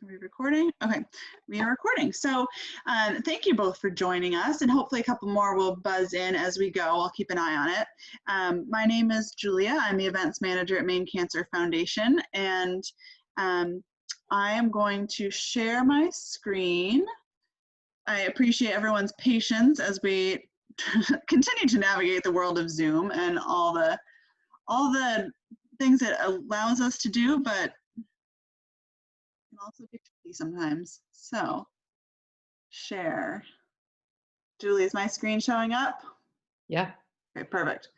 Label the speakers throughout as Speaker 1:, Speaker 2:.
Speaker 1: Are we recording? Okay, we are recording. So thank you both for joining us, and hopefully a couple more will buzz in as we go. I'll keep an eye on it. My name is Julia. I'm the events manager at Maine Cancer Foundation, and I am going to share my screen. I appreciate everyone's patience as we continue to navigate the world of Zoom and all the things it allows us to do, but can also be tricky sometimes. So share. Julie, is my screen showing up?
Speaker 2: Yeah.
Speaker 1: Okay, perfect.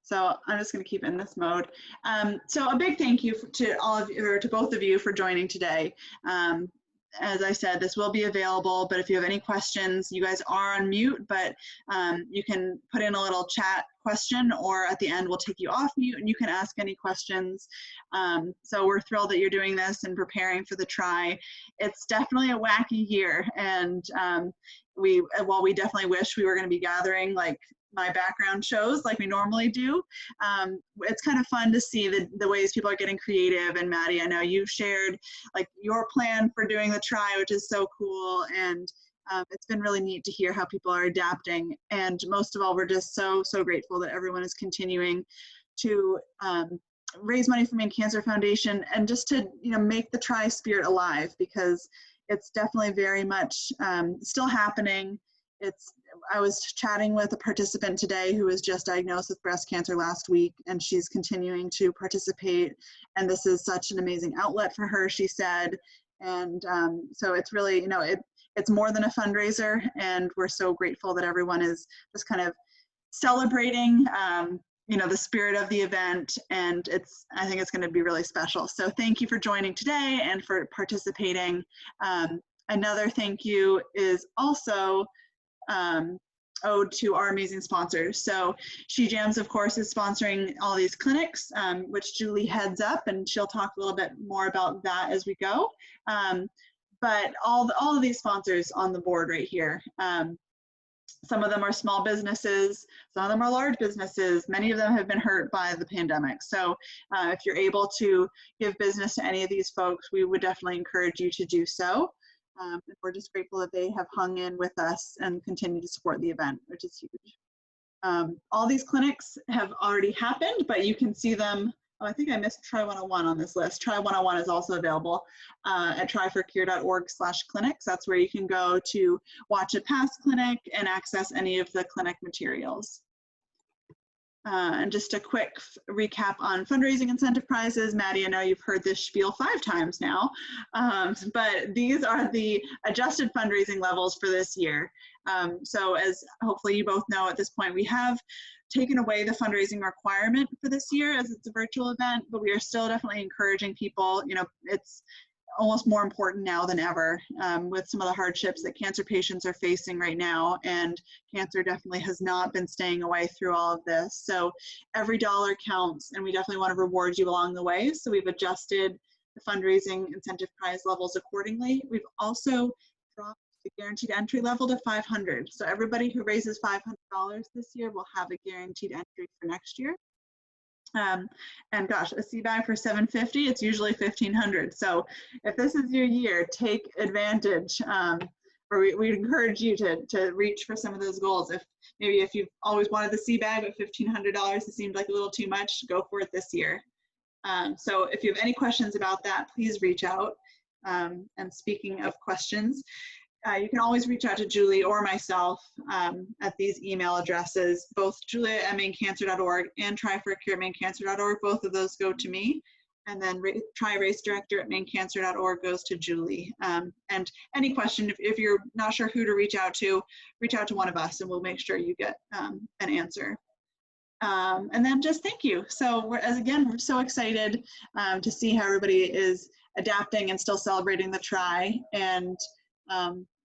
Speaker 1: So I'm just going to keep it in this mode. So a big thank you to all of you, or to both of you, for joining today. As I said, this will be available, but if you have any questions, you guys are on mute, but you can put in a little chat question, or at the end we'll take you off mute and you can ask any questions. So we're thrilled that you're doing this and preparing for the try. It's definitely a wacky year, and while we definitely wish we were going to be gathering like my background shows like we normally do, it's kind of fun to see the ways people are getting creative. And Maddie, I know you shared like your plan for doing the try, which is so cool, and it's been really neat to hear how people are adapting. And most of all, we're just so grateful that everyone is continuing to raise money for Maine Cancer Foundation, and just to make the try spirit alive, because it's definitely very much still happening. I was chatting with a participant today who was just diagnosed with breast cancer last week, and she's continuing to participate, and this is such an amazing outlet for her, she said. And so it's really, it's more than a fundraiser, and we're so grateful that everyone is just kind of celebrating the spirit of the event, and I think it's going to be really special. So thank you for joining today and for participating. Another thank you is also owed to our amazing sponsors. So She Jams, of course, is sponsoring all these clinics, which Julie heads up, and she'll talk a little bit more about that as we go. But all of these sponsors on the board right here, some of them are small businesses, some of them are large businesses. Many of them have been hurt by the pandemic. So if you're able to give business to any of these folks, we would definitely encourage you to do so. And we're just grateful that they have hung in with us and continue to support the event, which is huge. All these clinics have already happened, but you can see them. Oh, I think I missed Try 101 on this list. Try 101 is also available at tryforcure.org/clinics. That's where you can go to watch a past clinic and access any of the clinic materials. And just a quick recap on fundraising incentive prizes. Maddie, I know you've heard this spiel 5 times now, but these are the adjusted fundraising levels for this year. So as hopefully you both know at this point, we have taken away the fundraising requirement for this year as it's a virtual event, but we are still definitely encouraging people. It's almost more important now than ever with some of the hardships that cancer patients are facing right now, and cancer definitely has not been staying away through all of this. So every dollar counts, and we definitely want to reward you along the way. So we've adjusted the fundraising incentive prize levels accordingly. We've also dropped the guaranteed entry level to $500. So everybody who raises $500 this year will have a guaranteed entry for next year. And gosh, a sea bag for $750, it's usually $1,500. So if this is your year, take advantage. Or we encourage you to reach for some of those goals. If you've always wanted the sea bag, but $1,500, it seemed like a little too much, go for it this year. So if you have any questions about that, please reach out. And speaking of questions, you can always reach out to Julie or myself at these email addresses, both julia@mainecancer.org and tryforcure@mainecancer.org. Both of those go to me. And then Try Race Director at mainecancer.org goes to Julie. And any question, if you're not sure who to reach out to one of us, and we'll make sure you get an answer. And then just thank you. So we're so excited to see how everybody is adapting and still celebrating the try. And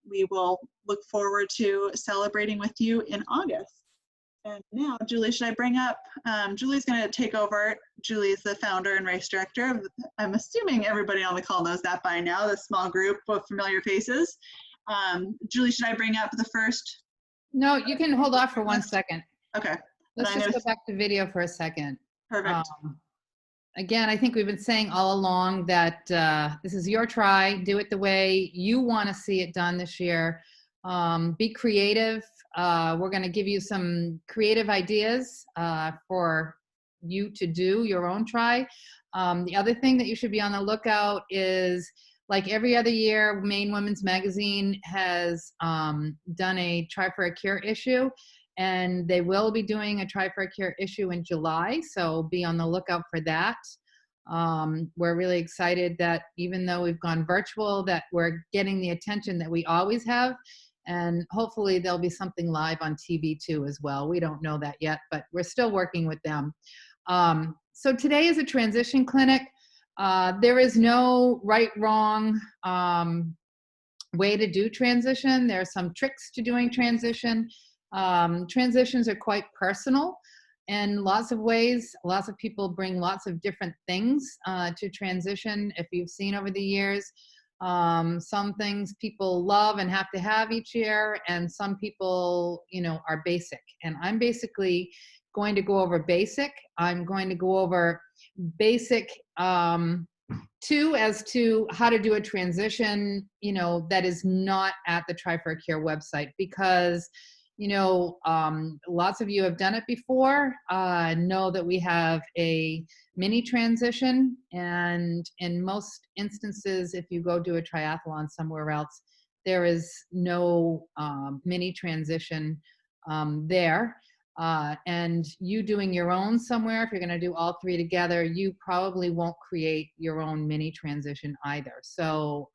Speaker 1: we will look forward to celebrating with you in August. And now, Julie, should I bring up, Julie's going to take over. Julie is the founder and race director. I'm assuming everybody on the call knows that by now, the small group of familiar faces. Julie, should I bring up the first?
Speaker 2: No, you can hold off for 1 second.
Speaker 1: Okay.
Speaker 2: Let's just go back to video for a second.
Speaker 1: Perfect.
Speaker 2: again, I think we've been saying all along that this is your try. Do it the way you want to see it done this year. Be creative. We're going to give you some creative ideas for you to do your own try. The other thing that you should be on the lookout is, like every other year, Maine Women's Magazine has done a Try for a Cure issue, and they will be doing a Try for a Cure issue in July, so be on the lookout for that. We're really excited that even though we've gone virtual, that we're getting the attention that we always have, and hopefully there'll be something live on TV too as well. We don't know that yet, but we're still working with them. So today is a transition clinic. There is no right, wrong way to do transition. There are some tricks to doing transition. Transitions are quite personal in lots of ways. Lots of people bring lots of different things to transition. If you've seen over the years, some things people love and have to have each year, and some people, are basic. And I'm basically going to go over basic. I'm going to go over basic two as to how to do a transition, that is not at the Try for a Cure website, because lots of you have done it before, know that we have a mini transition, and in most instances, if you go do a triathlon somewhere else, there is no mini transition there. And you doing your own somewhere, if you're going to do all three together, you probably won't create your own mini transition either. So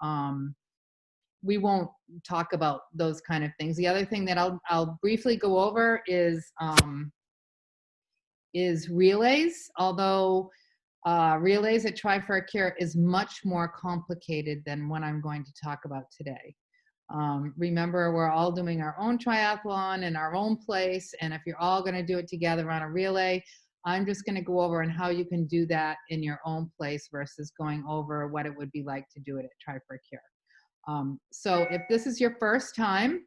Speaker 2: we won't talk about those kind of things. The other thing that I'll briefly go over is relays. Although relays at Try for a Cure is much more complicated than what I'm going to talk about today. Remember, we're all doing our own triathlon in our own place, and if you're all going to do it together on a relay, I'm just going to go over on how you can do that in your own place versus going over what it would be like to do it at Try for a Cure. So if this is your first time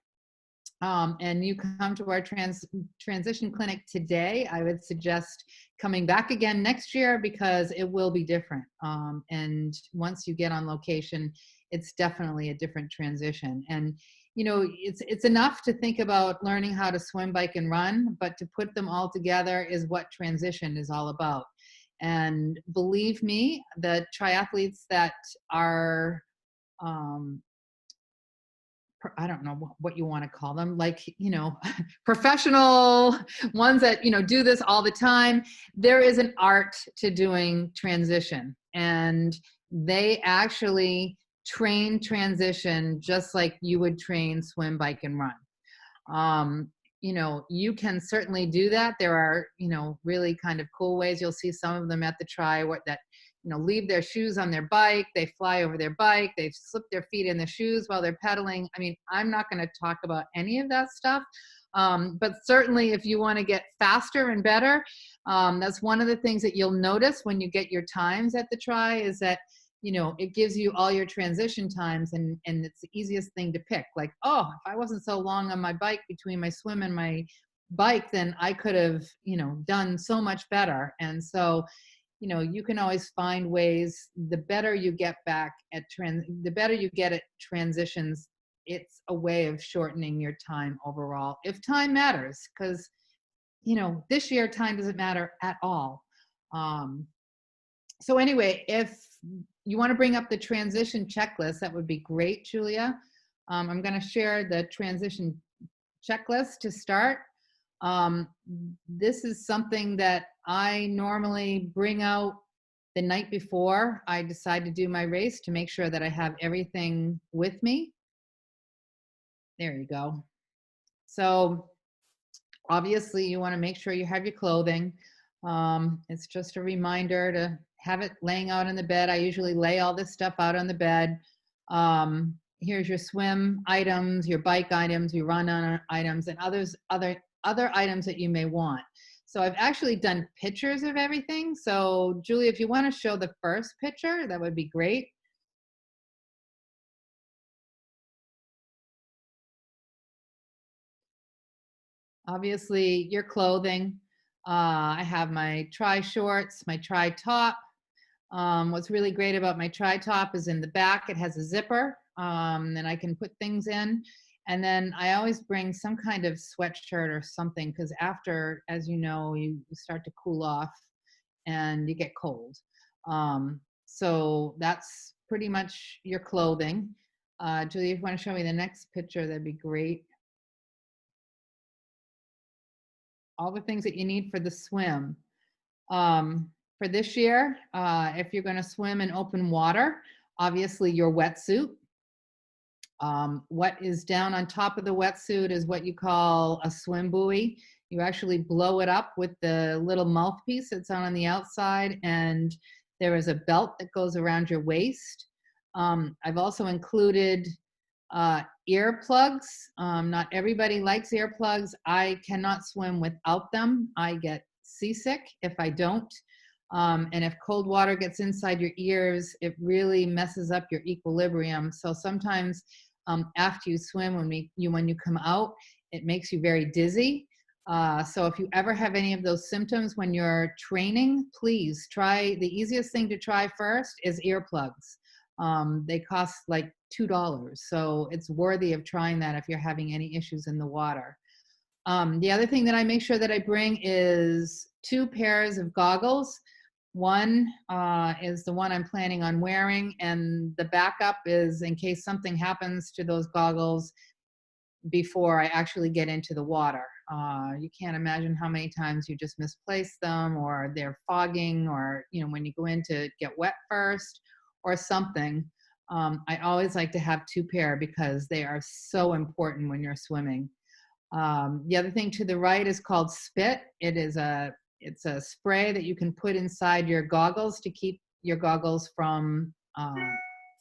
Speaker 2: and you come to our transition clinic today, I would suggest coming back again next year, because it will be different. And once you get on location, it's definitely a different transition. And it's enough to think about learning how to swim, bike, and run, but to put them all together is what transition is all about. And believe me, the triathletes that are I don't know what you want to call them, like, professional ones that, do this all the time. There is an art to doing transition, and they actually train transition just like you would train swim, bike, and run. You can certainly do that. There are, really kind of cool ways. You'll see some of them at the Try that leave their shoes on their bike, they fly over their bike, they slip their feet in the shoes while they're pedaling. I mean, I'm not going to talk about any of that stuff. But certainly if you want to get faster and better, that's one of the things that you'll notice when you get your times at the Try, is that, it gives you all your transition times, and it's the easiest thing to pick. Like, oh, if I wasn't so long on my bike between my swim and my bike, then I could have, done so much better. And so, you can always find ways. The better you get back at the better you get at transitions, it's a way of shortening your time overall, if time matters, because this year time doesn't matter at all. So anyway, if you want to bring up the transition checklist, that would be great, Julia. I'm going to share the transition checklist to start. This is something that I normally bring out the night before I decide to do my race, to make sure that I have everything with me. There you go. So obviously you want to make sure you have your clothing. It's just a reminder to have it laying out in the bed. I usually lay all this stuff out on the bed. Here's your swim items, your bike items, your run items, and other items that you may want. So I've actually done pictures of everything. So Julie, if you want to show the first picture, that would be great. Obviously your clothing. I have my Try shorts, my Try top, What's really great about my tri-top is in the back, it has a zipper, and I can put things in. And then I always bring some kind of sweatshirt or something because after, as you know, you start to cool off and you get cold. So that's pretty much your clothing. Julie, if you want to show me the next picture, that'd be great. All the things that you need for the swim. For this year, if you're going to swim in open water, obviously your wetsuit. What is down on top of the wetsuit is what you call a swim buoy. You actually blow it up with the little mouthpiece that's on the outside, and there is a belt that goes around your waist. I've also included earplugs. Not everybody likes earplugs. I cannot swim without them. I get seasick if I don't. And if cold water gets inside your ears, it really messes up your equilibrium. So sometimes after you swim, when you come out, it makes you very dizzy. So if you ever have any of those symptoms when you're training, please try. The easiest thing to try first is earplugs. They cost like $2, so it's worthy of trying that if you're having any issues in the water. The other thing that I make sure that I bring is 2 pairs of goggles. One is the one I'm planning on wearing, and the backup is in case something happens to those goggles before I actually get into the water. You can't imagine how many times you just misplace them, or they're fogging, or when you go in to get wet first or something. I always like to have 2 pair because they are so important when you're swimming. The other thing to the right is called Spit. It's a spray that you can put inside your goggles to keep your goggles from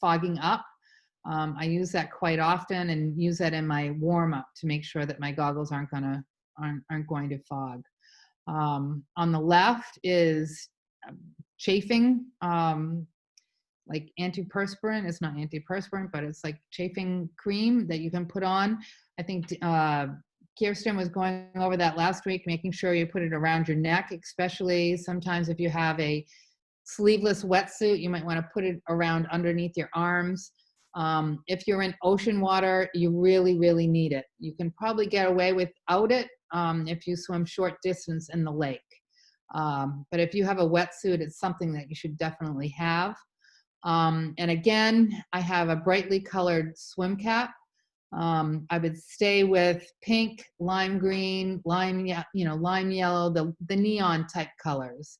Speaker 2: fogging up. I use that quite often and use that in my warm up to make sure that my goggles aren't going to fog. On the left is chafing, like antiperspirant. It's not antiperspirant, but it's like chafing cream that you can put on. I think Kirsten was going over that last week, making sure you put it around your neck, especially sometimes if you have a sleeveless wetsuit, you might want to put it around underneath your arms. If you're in ocean water, you really, really need it. You can probably get away without it if you swim short distance in the lake. But if you have a wetsuit, it's something that you should definitely have. And again, I have a brightly colored swim cap. I would stay with pink, lime green, lime yellow, the neon type colors.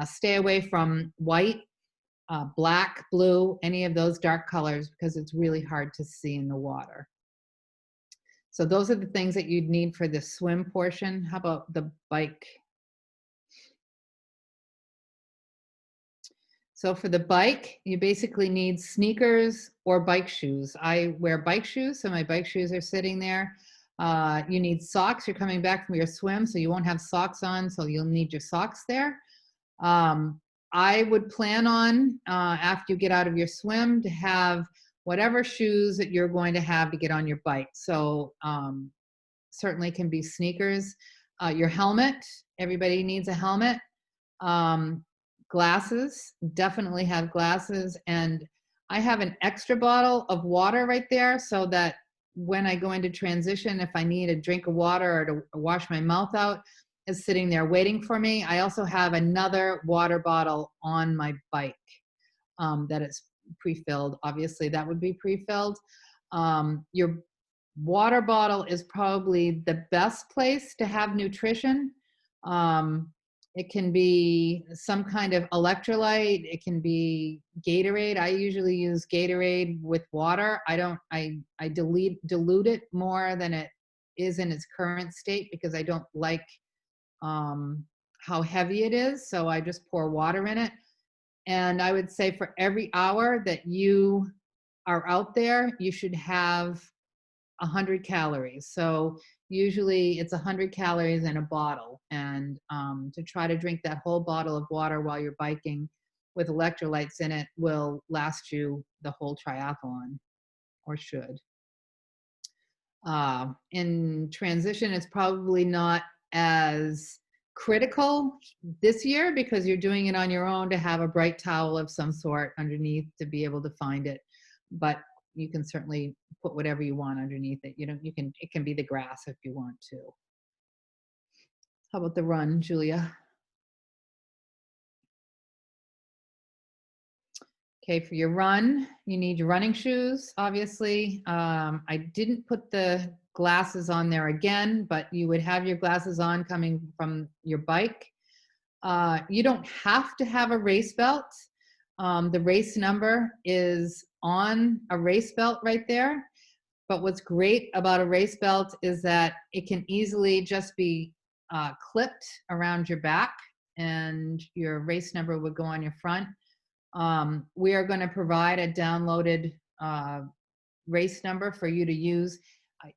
Speaker 2: Stay away from white, black, blue, any of those dark colors because it's really hard to see in the water. So those are the things that you'd need for the swim portion. How about the bike? So for the bike, you basically need sneakers or bike shoes. I wear bike shoes, so my bike shoes are sitting there. You need socks. You're coming back from your swim, so you won't have socks on, so you'll need your socks there. I would plan on, after you get out of your swim, to have whatever shoes that you're going to have to get on your bike. So certainly can be sneakers. Your helmet, everybody needs a helmet. Glasses, definitely have glasses. And I have an extra bottle of water right there so that when I go into transition, if I need a drink of water or to wash my mouth out, it's sitting there waiting for me. I also have another water bottle on my bike that is pre-filled. Obviously, that would be pre-filled. Your water bottle is probably the best place to have nutrition. It can be some kind of electrolyte. It can be Gatorade. I usually use Gatorade with water. I dilute it more than it is in its current state because I don't like how heavy it is. So I just pour water in it. And I would say for every hour that you are out there, you should have 100 calories. So usually it's 100 calories in a bottle. And to try to drink that whole bottle of water while you're biking with electrolytes in it will last you the whole triathlon, or should. In transition, it's probably not as critical this year because you're doing it on your own to have a bright towel of some sort underneath to be able to find it. But you can certainly put whatever you want underneath it. It can be the grass if you want to. How about the run, Julia? Okay, for your run, you need your running shoes, obviously. I didn't put the glasses on there again, but you would have your glasses on coming from your bike. You don't have to have a race belt. The race number is on a race belt right there. But what's great about a race belt is that it can easily just be clipped around your back and your race number would go on your front. We are going to provide a downloaded race number for you to use.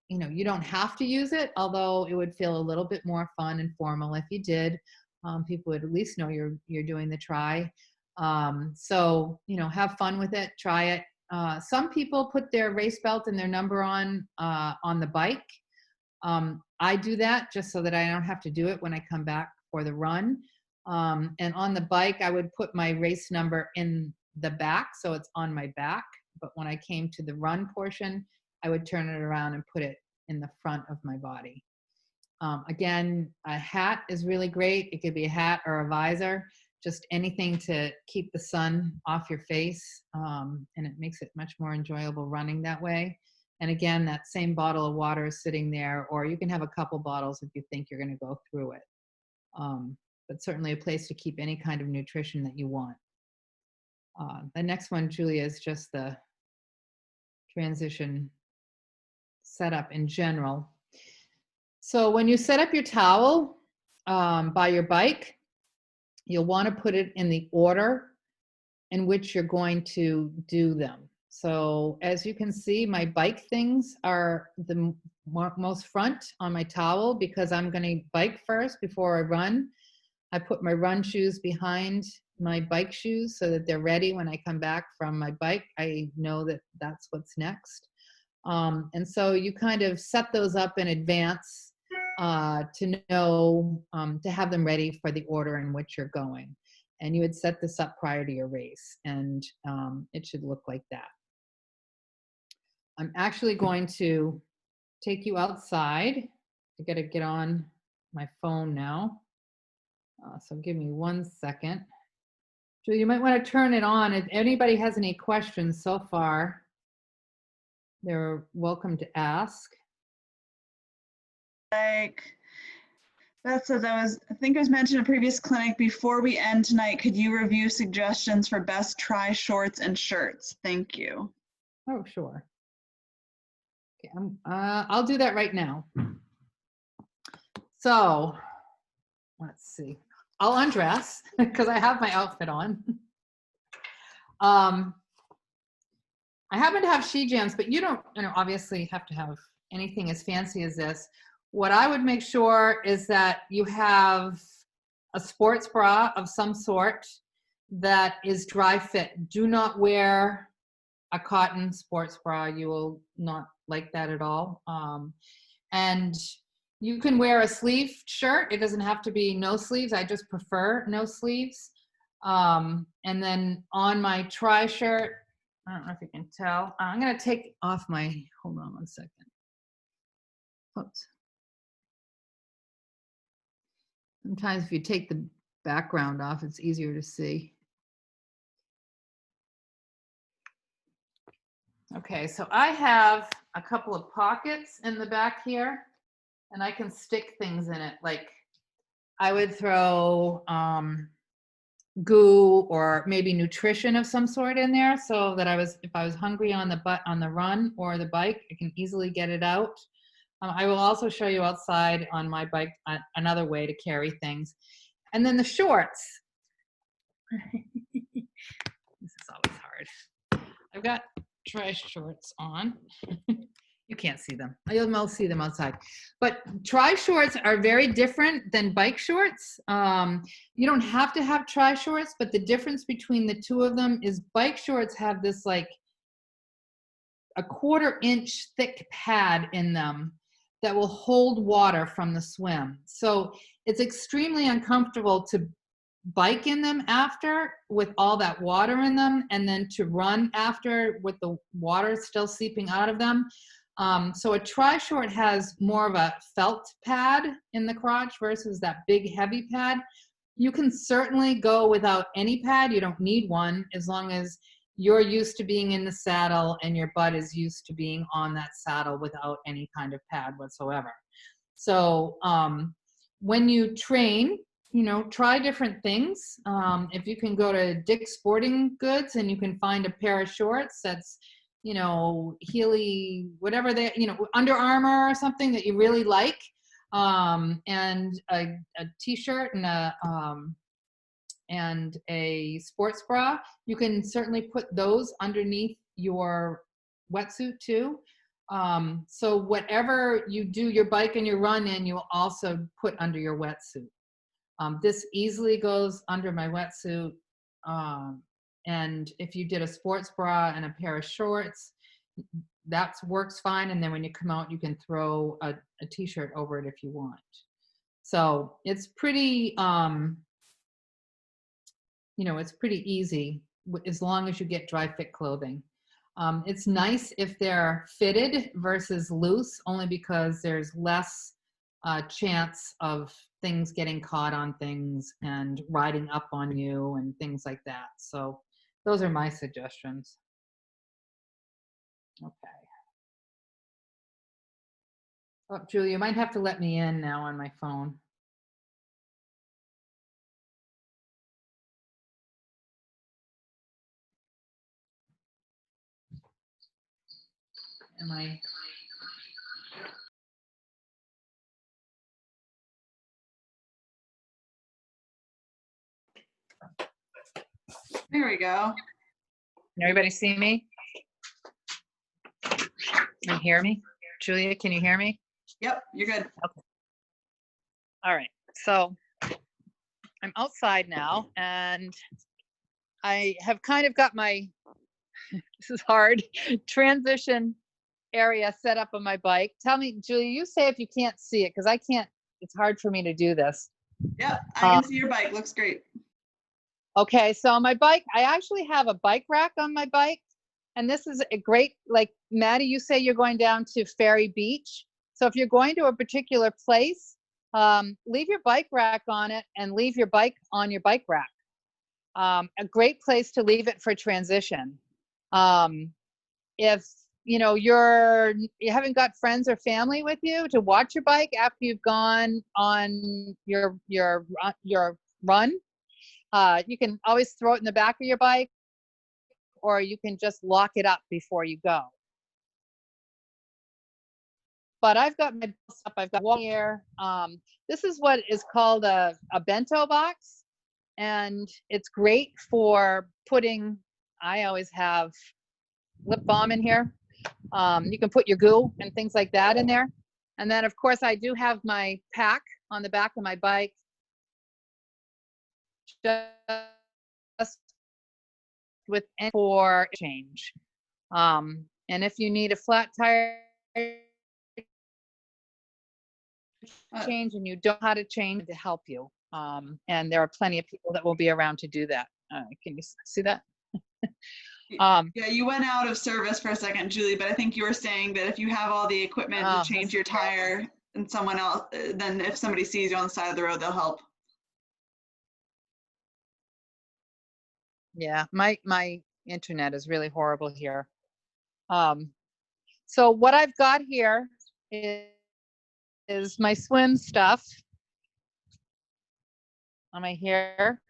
Speaker 2: You don't have to use it, although it would feel a little bit more fun and formal if you did. People would at least know you're doing the try. So have fun with it, try it. Some people put their race belt and their number on the bike. I do that just so that I don't have to do it when I come back for the run. And on the bike, I would put my race number in the back, so it's on my back. But when I came to the run portion, I would turn it around and put it in the front of my body. Again, a hat is really great. It could be a hat or a visor, just anything to keep the sun off your face. And it makes it much more enjoyable running that way. And again, that same bottle of water is sitting there, or you can have a couple bottles if you think you're going to go through it. But certainly a place to keep any kind of nutrition that you want. The next one, Julia, is just the transition setup in general. So when you set up your towel by your bike, you'll want to put it in the order in which you're going to do them. So as you can see, my bike things are the most front on my towel because I'm going to bike first before I run. I put my run shoes behind my bike shoes so that they're ready when I come back from my bike. I know that that's what's next. And so you kind of set those up in advance to know, to have them ready for the order in which you're going. And you would set this up prior to your race, and it should look like that. I'm actually going to take you outside. I gotta get on my phone now. So give me 1 second. Julie, you might want to turn it on. If anybody has any questions so far, they're welcome to ask.
Speaker 1: Like that says, I think it was mentioned in a previous clinic, before we end tonight, could you review suggestions for best try shorts and shirts? Thank you.
Speaker 2: Oh, sure. Okay, I'll do that right now. So let's see. I'll undress because I have my outfit on. I happen to have ski jams, but you don't, obviously have to have anything as fancy as this. What I would make sure is that you have a sports bra of some sort that is dry fit. Do not wear a cotton sports bra. You will not like that at all. And you can wear a sleeve shirt. It doesn't have to be no sleeves. I just prefer no sleeves. And then on my tri shirt, I don't know if you can tell. I'm going to take off my, hold on 1 second. Oops. Sometimes if you take the background off, it's easier to see. Okay, so I have a couple of pockets in the back here, and I can stick things in it. Like I would throw goo or maybe nutrition of some sort in there, so that if I was hungry on the run or the bike, I can easily get it out. I will also show you outside on my bike another way to carry things. And then the shorts. This is always hard. I've got tri shorts on. You can't see them. You'll see them outside. But tri shorts are very different than bike shorts. You don't have to have tri shorts, but the difference between the two of them is bike shorts have this like a 1/4 inch thick pad in them that will hold water from the swim. So it's extremely uncomfortable to bike in them after with all that water in them, and then to run after with the water still seeping out of them. So a tri-short has more of a felt pad in the crotch versus that big heavy pad. You can certainly go without any pad. You don't need one, as long as you're used to being in the saddle and your butt is used to being on that saddle without any kind of pad whatsoever. So when you train, you know, try different things. If you can go to Dick's Sporting Goods and you can find a pair of shorts that's, you know, Healy, whatever they, you know, Under Armour or something that you really like, and a t-shirt and a sports bra, you can certainly put those underneath your wetsuit too. So whatever you do your bike and your run in, you'll also put under your wetsuit. This easily goes under my wetsuit. And if you did a sports bra and a pair of shorts, that works fine. And then when you come out, you can throw a t-shirt over it if you want. So it's pretty, you know, it's pretty easy as long as you get dry fit clothing. It's nice if they're fitted versus loose, only because there's less chance of things getting caught on things and riding up on you and things like that. So those are my suggestions. Okay. Oh, Julie, you might have to let me in now on my phone. Am I?
Speaker 1: There we go.
Speaker 2: Can everybody see me? Can you hear me? Julia, can you hear me?
Speaker 1: Yep, you're good.
Speaker 2: Okay. All right. So I'm outside now, and I have kind of got my, this is hard, transition area set up on my bike. Tell me, Julia, you say if you can't see it, because I can't, it's hard for me to do this.
Speaker 1: Yep, I can see your bike. Looks great.
Speaker 2: Okay, so on my bike, I actually have a bike rack on my bike. And this is a great, like Maddie, you say you're going down to Ferry Beach. So if you're going to a particular place, leave your bike rack on it and leave your bike on your bike rack. A great place to leave it for transition. If you know you haven't got friends or family with you to watch your bike after you've gone on your run, you can always throw it in the back of your bike, or you can just lock it up before you go. But I've got my stuff. I've got one here. This is what is called a bento box, and it's great for putting. I always have lip balm in here. You can put your goo and things like that in there. And then, of course, I do have my pack on the back of my bike, just with for change. And if you need a flat tire change and you don't know how to change, to help you. And there are plenty of people that will be around to do that. Can you see that?
Speaker 1: Yeah, you went out of service for a second, Julie, but I think you were saying that if you have all the equipment to change your tire and someone else, then if somebody sees you on the side of the road, they'll help.
Speaker 2: Yeah, my internet is really horrible here. So what I've got here is my swim stuff. Am I here?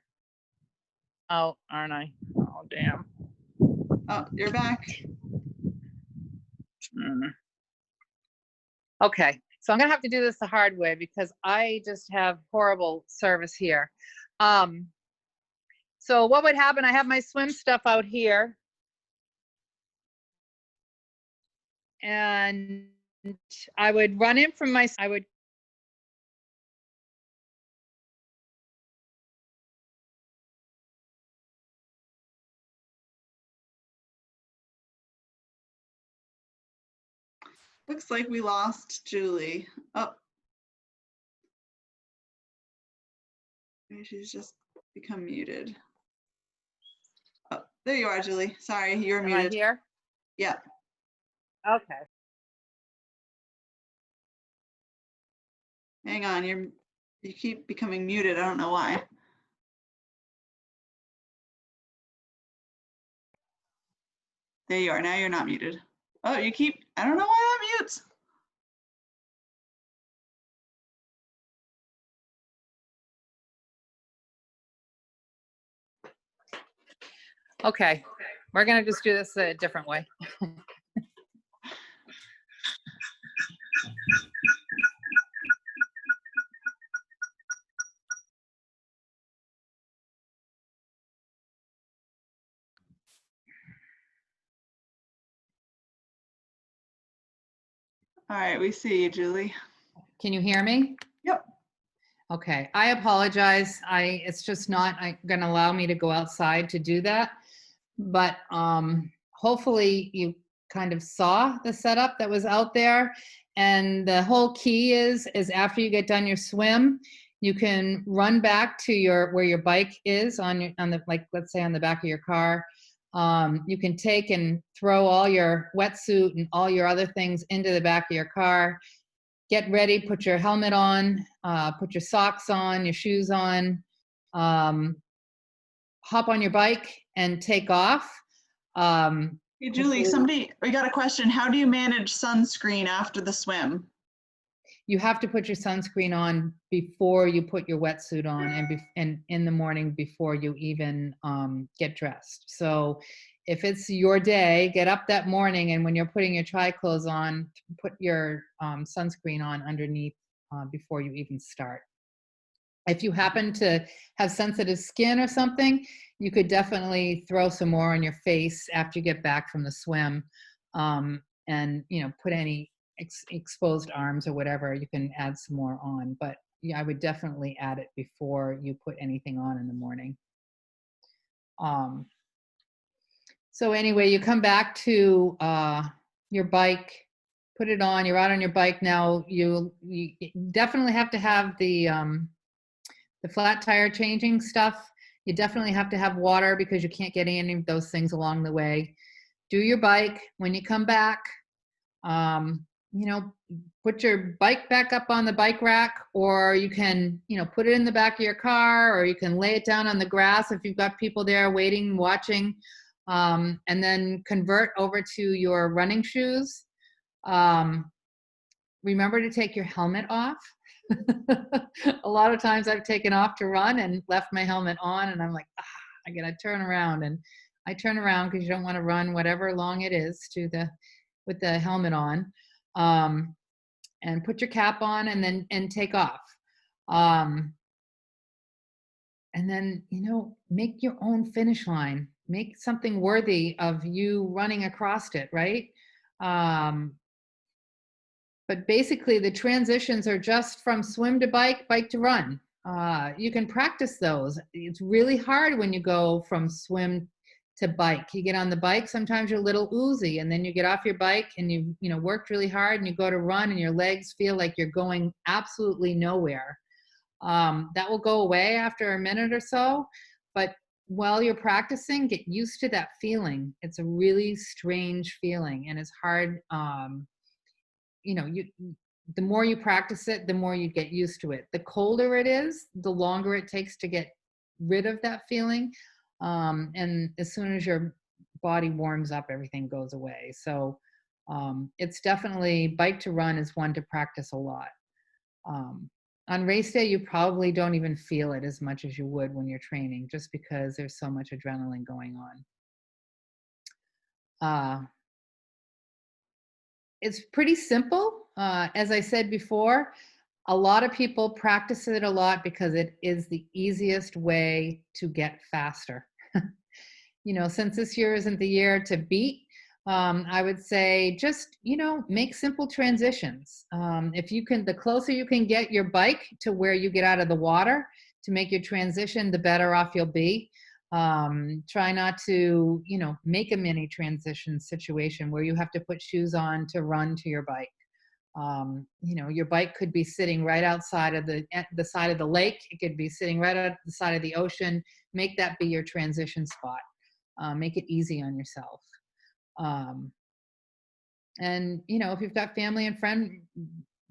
Speaker 2: Oh, aren't I? Oh, damn.
Speaker 1: Oh, you're back.
Speaker 2: Okay, so I'm gonna have to do this the hard way because I just have horrible service here. So what would happen, I have my swim stuff out here. And I would run in from my, I would
Speaker 1: Looks like we lost Julie. Oh, maybe she's just become muted. Oh, there you are, Julie. Sorry, you're
Speaker 3: Am
Speaker 1: muted.
Speaker 3: I here?
Speaker 1: Yeah.
Speaker 3: Okay.
Speaker 1: Hang on, you keep becoming muted. I don't know why. There you are. Now you're not muted. Oh, I don't know why that mutes.
Speaker 3: Okay. We're going to just do this a different way.
Speaker 1: All right, we see you, Julie.
Speaker 2: Can you hear me?
Speaker 1: Yep.
Speaker 2: Okay, I apologize. It's just not going to allow me to go outside to do that. But hopefully you kind of saw the setup that was out there. And the whole key is after you get done your swim, you can run back to where your bike is on the, like, let's say on the back of your car. You can take and throw all your wetsuit and all your other things into the back of your car. Get ready, put your helmet on, put your socks on, your shoes on, hop on your bike and take off.
Speaker 1: Hey, Julie, we got a question. How do you manage sunscreen after the swim?
Speaker 2: You have to put your sunscreen on before you put your wetsuit on and in the morning before you even get dressed. So if it's your day, get up that morning, and when you're putting your tri-clothes on, put your sunscreen on underneath before you even start. If you happen to have sensitive skin or something, you could definitely throw some more on your face after you get back from the swim, and put any exposed arms or whatever, you can add some more on. But yeah, I would definitely add it before you put anything on in the morning. So anyway, you come back to your bike, put it on, you're out on your bike now. You definitely have to have the flat tire changing stuff. You definitely have to have water because you can't get any of those things along the way. Do your bike. When you come back, put your bike back up on the bike rack, or you can, put it in the back of your car, or you can lay it down on the grass if you've got people there waiting, watching, and then convert over to your running shoes. Remember to take your helmet off. A lot of times I've taken off to run and left my helmet on, and I'm like, I gotta turn around. And I turn around because you don't want to run whatever long it is with the helmet on. And put your cap on and take off. And then, make your own finish line. Make something worthy of you running across it, right? But basically, the transitions are just from swim to bike, bike to run. You can practice those. It's really hard when you go from swim to bike. You get on the bike, sometimes you're a little oozy, and then you get off your bike and you worked really hard, and you go to run and your legs feel like you're going absolutely nowhere. That will go away after a minute or so, but while you're practicing, get used to that feeling. It's a really strange feeling, and it's hard. The more you practice it, the more you get used to it. The colder it is, the longer it takes to get rid of that feeling. And as soon as your body warms up, everything goes away. So it's definitely, bike to run is one to practice a lot. On race day, you probably don't even feel it as much as you would when you're training, just because there's so much adrenaline going on. It's pretty simple. As I said before, a lot of people practice it a lot because it is the easiest way to get faster. Since this year isn't the year to beat, I would say just, make simple transitions. If you can, the closer you can get your bike to where you get out of the water to make your transition, the better off you'll be. Try not to, make a mini transition situation where you have to put shoes on to run to your bike. Your bike could be sitting right outside of the side of the lake. It could be sitting right at the side of the ocean. Make that be your transition spot. Make it easy on yourself. And if you've got family and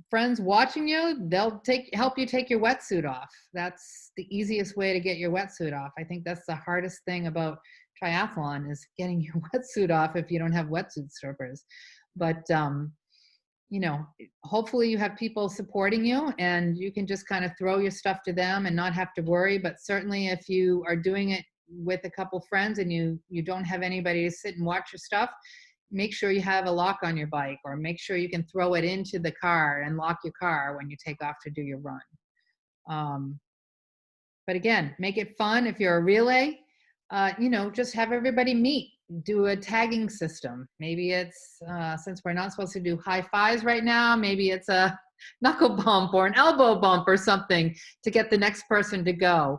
Speaker 2: friends watching you, they'll help you take your wetsuit off. That's the easiest way to get your wetsuit off. I think that's the hardest thing about triathlon is getting your wetsuit off if you don't have wetsuit strippers. But hopefully you have people supporting you and you can just kind of throw your stuff to them and not have to worry. But certainly if you are doing it with a couple friends and you don't have anybody to sit and watch your stuff, make sure you have a lock on your bike, or make sure you can throw it into the car and lock your car when you take off to do your run. But again, make it fun. If you're a relay, just have everybody meet, do a tagging system. Maybe it's, since we're not supposed to do high fives right now, maybe it's a knuckle bump or an elbow bump or something to get the next person to go.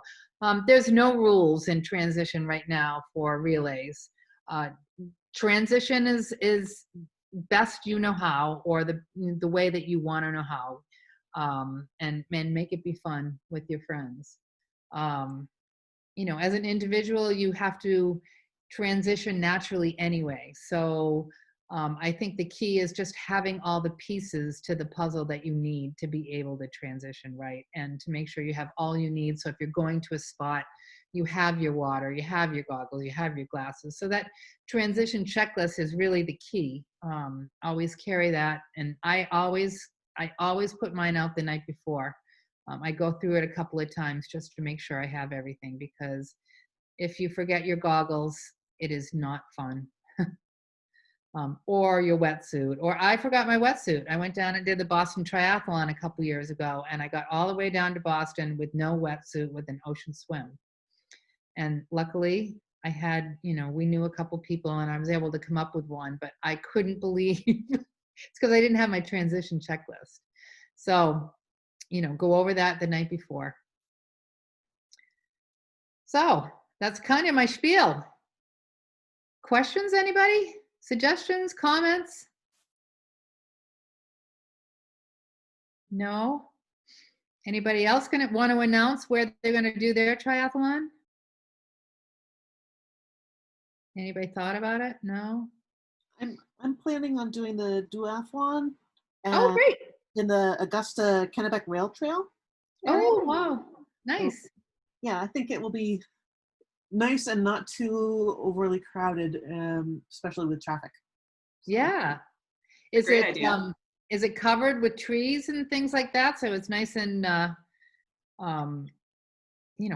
Speaker 2: There's no rules in transition right now for relays. Transition is best how, or the way that you want to know how, and make it be fun with your friends. As an individual, you have to transition naturally anyway. So I think the key is just having all the pieces to the puzzle that you need to be able to transition right, and to make sure you have all you need. So if you're going to a spot, you have your water, you have your goggles, you have your glasses. So that transition checklist is really the key. Always carry that. And I always put mine out the night before. I go through it a couple of times just to make sure I have everything, because if you forget your goggles, it is not fun. Or your wetsuit, or I forgot my wetsuit. I went down and did the Boston Triathlon a couple years ago, and I got all the way down to Boston with no wetsuit with an ocean swim. And luckily I had, we knew a couple people and I was able to come up with one, but I couldn't believe it's because I didn't have my transition checklist. So, go over that the night before. So that's kind of my spiel. Questions, anybody? Suggestions, comments? No? Anybody else going to want to announce where they're going to do their triathlon? Anybody thought about it? No?
Speaker 4: I'm planning on doing the duathlon.
Speaker 2: Oh, great.
Speaker 4: In the Augusta Kennebec Rail Trail area.
Speaker 2: Oh, wow. Nice.
Speaker 4: So, yeah, I think it will be nice and not too overly crowded, especially with traffic. So.
Speaker 2: Yeah. Is it covered with trees and things like that? So it's nice and,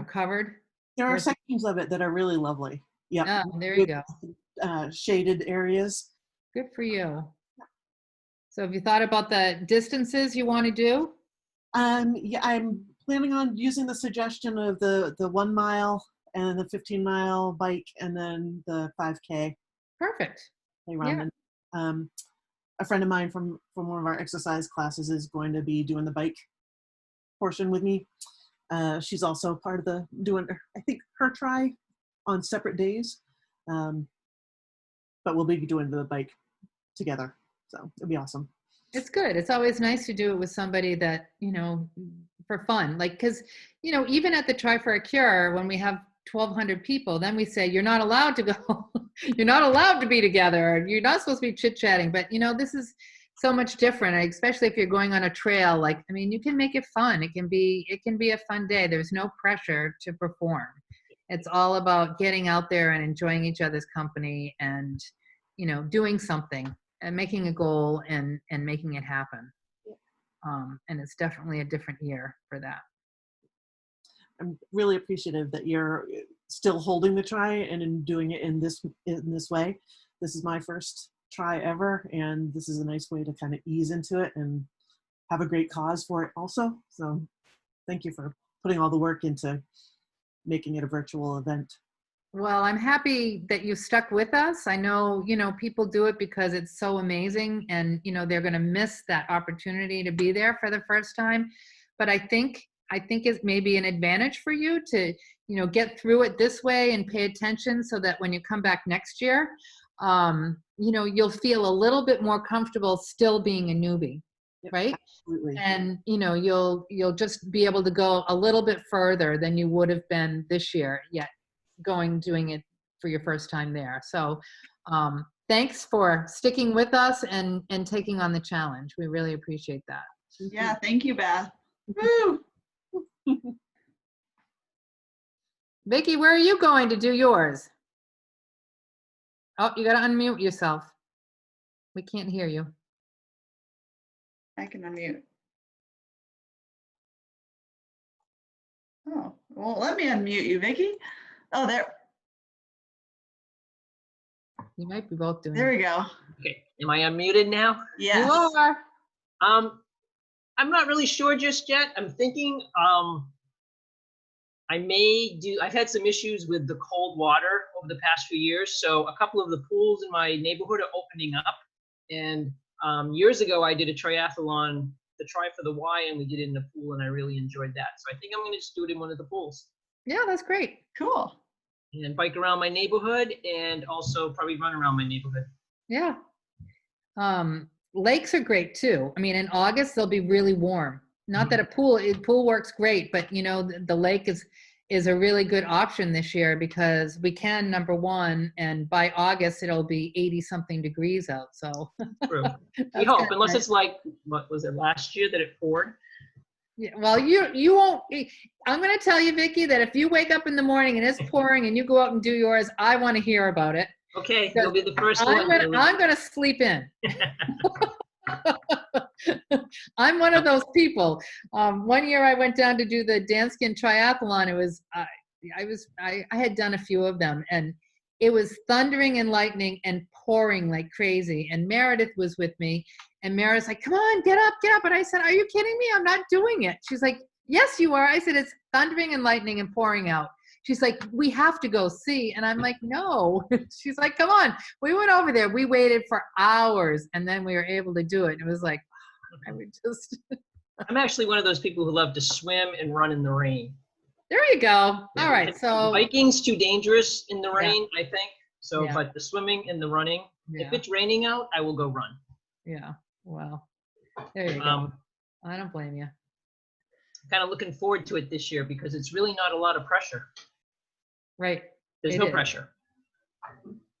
Speaker 2: covered?
Speaker 4: There are sections of it that are really lovely. Yeah.
Speaker 2: Oh, there you go.
Speaker 4: Shaded areas.
Speaker 2: Good for you. So have you thought about the distances you want to do?
Speaker 4: Yeah, I'm planning on using the suggestion of the 1 mile and the 15-mile bike, and then the 5K.
Speaker 2: Perfect.
Speaker 4: Run. Yeah. A friend of mine from one of our exercise classes is going to be doing the bike portion with me. She's also part of doing, I think, her try on separate days. But we'll be doing the bike together. So it'll be awesome.
Speaker 2: It's good. It's always nice to do it with somebody that, for fun. Like, because, even at the Try for a Cure, when we have 1,200 people, then we say, you're not allowed to go. You're not allowed to be together. You're not supposed to be chit-chatting. But, this is so much different, especially if you're going on a trail. You can make it fun. It can be a fun day. There's no pressure to perform. It's all about getting out there and enjoying each other's company and, doing something and making a goal and making it happen. And it's definitely a different year for that.
Speaker 4: I'm really appreciative that you're still holding the try and doing it in this way. This is my first try ever, and this is a nice way to kind of ease into it and have a great cause for it also. So thank you for putting all the work into making it a virtual event.
Speaker 2: Well, I'm happy that you stuck with us. I know, people do it because it's so amazing and, they're going to miss that opportunity to be there for the first time. But I think it's maybe an advantage for you to, get through it this way and pay attention so that when you come back next year, you'll feel a little bit more comfortable still being a newbie. right?
Speaker 4: Absolutely.
Speaker 2: And you'll just be able to go a little bit further than you would have been this year, yet doing it for your first time there. So thanks for sticking with us and taking on the challenge. We really appreciate that.
Speaker 1: Yeah, thank you, Beth. Woo!
Speaker 2: Vicki, where are you going to do yours? Oh, you got to unmute yourself. We can't hear you.
Speaker 1: I can unmute. Oh, well, let me unmute you, Vicki. Oh, there
Speaker 2: You might be both doing
Speaker 1: we
Speaker 2: it.
Speaker 1: go.
Speaker 5: Okay, am I unmuted now?
Speaker 1: Yes.
Speaker 2: You are.
Speaker 5: I'm not really sure just yet. I'm thinking I've had some issues with the cold water over the past few years. So a couple of the pools in my neighborhood are opening up. And years ago, I did a triathlon, the Try for the Y, and we did it in the pool, and I really enjoyed that. So I think I'm going to just do it in one of the pools.
Speaker 2: Yeah, that's great.
Speaker 1: Cool.
Speaker 5: And bike around my neighborhood, and also probably run around my neighborhood.
Speaker 2: Yeah. Lakes are great too. I mean, in August, they'll be really warm. Not that a pool works great, but the lake is a really good option this year because we can, number one, and by August, it'll be 80 something degrees out. So
Speaker 5: True. We
Speaker 2: that's
Speaker 5: hope,
Speaker 2: kinda
Speaker 5: unless
Speaker 2: nice.
Speaker 5: it's like, what was it, last year that it poured?
Speaker 2: Yeah, well, you won't. I'm going to tell you, Vicki, that if you wake up in the morning and it's pouring and you go out and do yours, I want to hear about it.
Speaker 5: Okay, you'll be the first one.
Speaker 2: I'm gonna sleep in. I'm one of those people. One year I went down to do the Danskin triathlon. It was I had done a few of them, and it was thundering and lightning and pouring like crazy. And Meredith was with me, and Meredith's like, "Come on, get up, get up!" And I said, "Are you kidding me? I'm not doing it." She's like, "Yes, you are." I said, "It's thundering and lightning and pouring out." She's like, "We have to go see." And I'm like, "No." She's like, "Come on." We went over there. We waited for hours, and then we were able to do it. It was like, I would just.
Speaker 5: I'm actually one of those people who love to swim and run in the rain.
Speaker 2: There you go. All right. So
Speaker 5: Biking's too dangerous in the
Speaker 2: Yeah.
Speaker 5: rain, I think. So,
Speaker 2: Yeah.
Speaker 5: but the swimming and the running,
Speaker 2: yeah,
Speaker 5: if it's raining out, I will go run.
Speaker 2: yeah. Well, there you go. I don't blame you.
Speaker 5: Kind of looking forward to it this year because it's really not a lot of pressure.
Speaker 2: Right.
Speaker 5: There's
Speaker 2: It
Speaker 5: no
Speaker 2: is.
Speaker 5: pressure.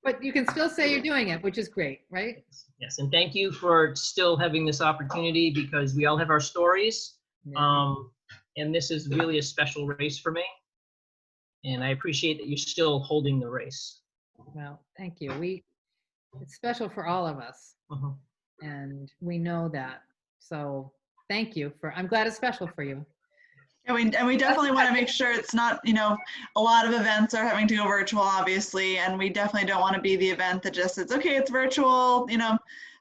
Speaker 2: But you can still say you're doing it, which is great, right?
Speaker 5: Yes, and thank you for still having this opportunity because we all have our stories.
Speaker 2: Yeah.
Speaker 5: And this is really a special race for me. And I appreciate that you're still holding the race.
Speaker 2: Well, thank you. It's special for all of us,
Speaker 5: Mhm.
Speaker 2: and we know that. So thank you I'm glad it's special for you.
Speaker 1: And we definitely want to make sure it's not, a lot of events are having to go virtual, obviously, and we definitely don't want to be the event that just says, okay, it's virtual,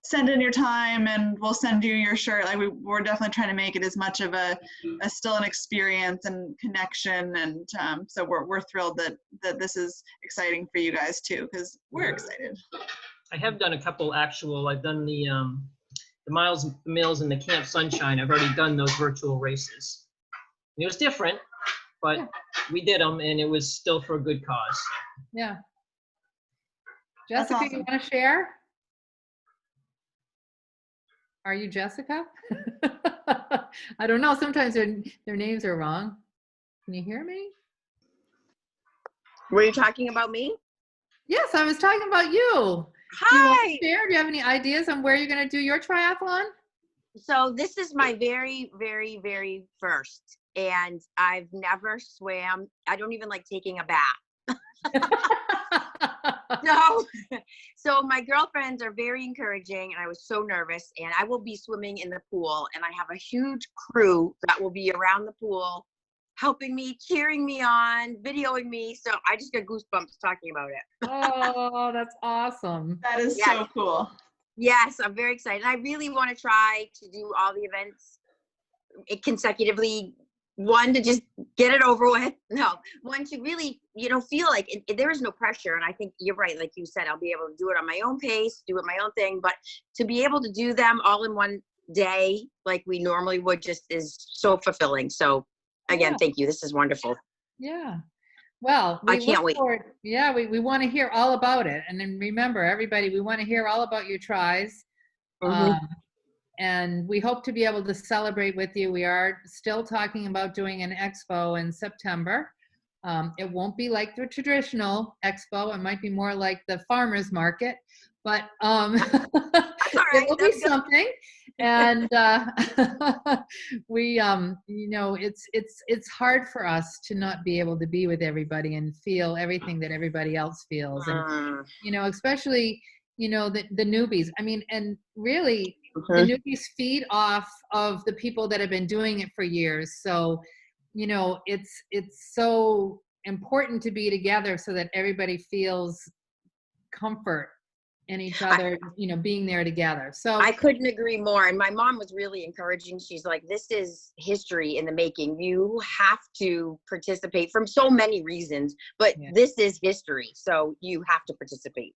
Speaker 1: send in your time and we'll send you your shirt. Like we're definitely trying to make it as much of a still an experience and connection. And so we're thrilled that this is exciting for you guys too, because we're excited.
Speaker 5: I have done a couple I've done the Miles Mills and the Camp Sunshine. I've already done those virtual races. It was different, but
Speaker 2: Yeah.
Speaker 5: we did them and it was still for a good cause.
Speaker 2: Yeah.
Speaker 1: That's
Speaker 2: Jessica,
Speaker 1: awesome.
Speaker 2: you want to share? Are you Jessica? I don't know. Sometimes their names are wrong. Can you hear me?
Speaker 6: Were you talking about me?
Speaker 2: Yes, I was talking about you. Do you want to share? Do you have any ideas on where you're going to do your triathlon?
Speaker 6: So this is my very, very, very first, and I've never swam. I don't even like taking a bath. No. So my girlfriends are very encouraging, and I was so nervous, and I will be swimming in the pool, and I have a huge crew that will be around the pool helping me, cheering me on, videoing me. So I just got goosebumps talking about it.
Speaker 2: Oh, that's awesome.
Speaker 1: That is
Speaker 6: Yes.
Speaker 1: so cool.
Speaker 6: Yes, I'm very excited. I really want to try to do all the events consecutively. One, to just get it over with. No, one to really, feel like there is no pressure. And I think you're right. Like you said, I'll be able to do it on my own pace, do it my own thing. But to be able to do them all in one day, like we normally would, just is so fulfilling. So again,
Speaker 2: Yeah.
Speaker 6: thank you. This is wonderful.
Speaker 2: Yeah. Well,
Speaker 6: I can't wait.
Speaker 2: Yeah, we want to hear all about it. And then remember, everybody, we want to hear all about your tries.
Speaker 6: Mhm.
Speaker 2: And we hope to be able to celebrate with you. We are still talking about doing an expo in September. It won't be like the traditional expo. It might be more like the farmer's market, but
Speaker 6: That's all
Speaker 2: it
Speaker 6: right.
Speaker 2: will be
Speaker 6: That's good.
Speaker 2: something. And we, you know, it's hard for us to not be able to be with everybody and feel everything that everybody else feels. And, you know, especially, you know, the newbies. I mean, and really, the newbies feed off of the people that have been doing it for years. So, you know, it's so important to be together so that everybody feels comfort in each other, you know, being there together. So
Speaker 6: I couldn't agree more. And my mom was really encouraging. She's like, this is history in the making. You have to participate from so many reasons, but this is history. So you have to participate.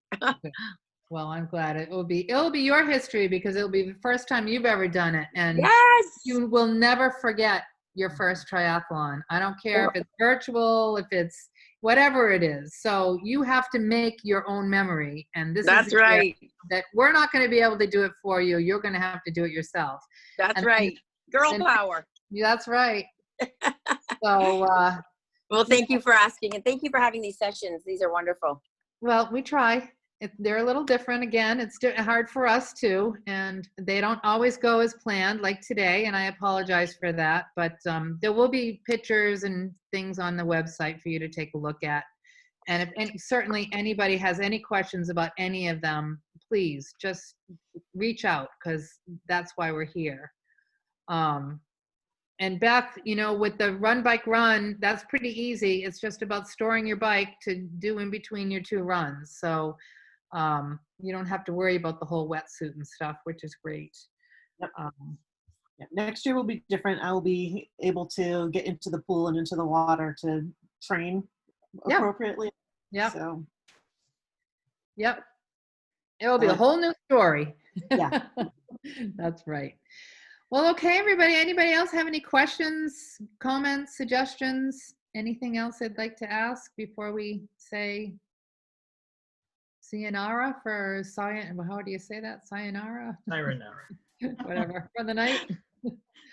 Speaker 2: Well, I'm glad it'll be your history because it'll be the first time you've ever done it. And
Speaker 6: Yes,
Speaker 2: you will never forget your first triathlon. I don't care if it's virtual, if it's whatever it is. So you have to make your own memory. And this
Speaker 6: that's
Speaker 2: is
Speaker 6: right.
Speaker 2: that we're not going to be able to do it for you. You're going to have to do it yourself.
Speaker 6: That's
Speaker 2: And
Speaker 6: right. Girl power.
Speaker 2: That's right. So,
Speaker 6: well, thank you for asking. And thank you for having these sessions. These are wonderful.
Speaker 2: well, we try. They're a little different. Again, it's hard for us too, and they don't always go as planned, like today, and I apologize for that. But there will be pictures and things on the website for you to take a look at. And if certainly anybody has any questions about any of them, please just reach out because that's why we're here. And Beth, you know, with the run, bike, run, that's pretty easy. It's just about storing your bike to do in between your two runs. So you don't have to worry about the whole wetsuit and stuff, which is great.
Speaker 4: Yep. Yeah. Next year will be different. I'll be able to get into the pool and into the water to train appropriately.
Speaker 2: Yeah.
Speaker 4: So.
Speaker 2: Yep. It will be a whole new story.
Speaker 4: Yeah.
Speaker 2: That's right. Well, okay, everybody. Anybody else have any questions, comments, suggestions? Anything else they'd like to ask before we say sayonara for how do you say that? Sayonara?
Speaker 5: Sayonara.
Speaker 2: Whatever. For the night.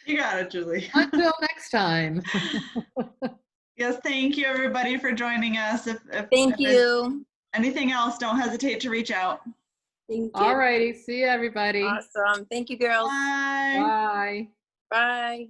Speaker 1: You got it, Julie.
Speaker 2: Until next time.
Speaker 1: Yes, thank you everybody for joining us.
Speaker 6: Thank you.
Speaker 1: Anything else, don't hesitate to reach out.
Speaker 6: Thank you.
Speaker 2: All righty. See you, everybody.
Speaker 6: Awesome. Thank you, girls.
Speaker 1: Bye.
Speaker 2: Bye.
Speaker 6: Bye.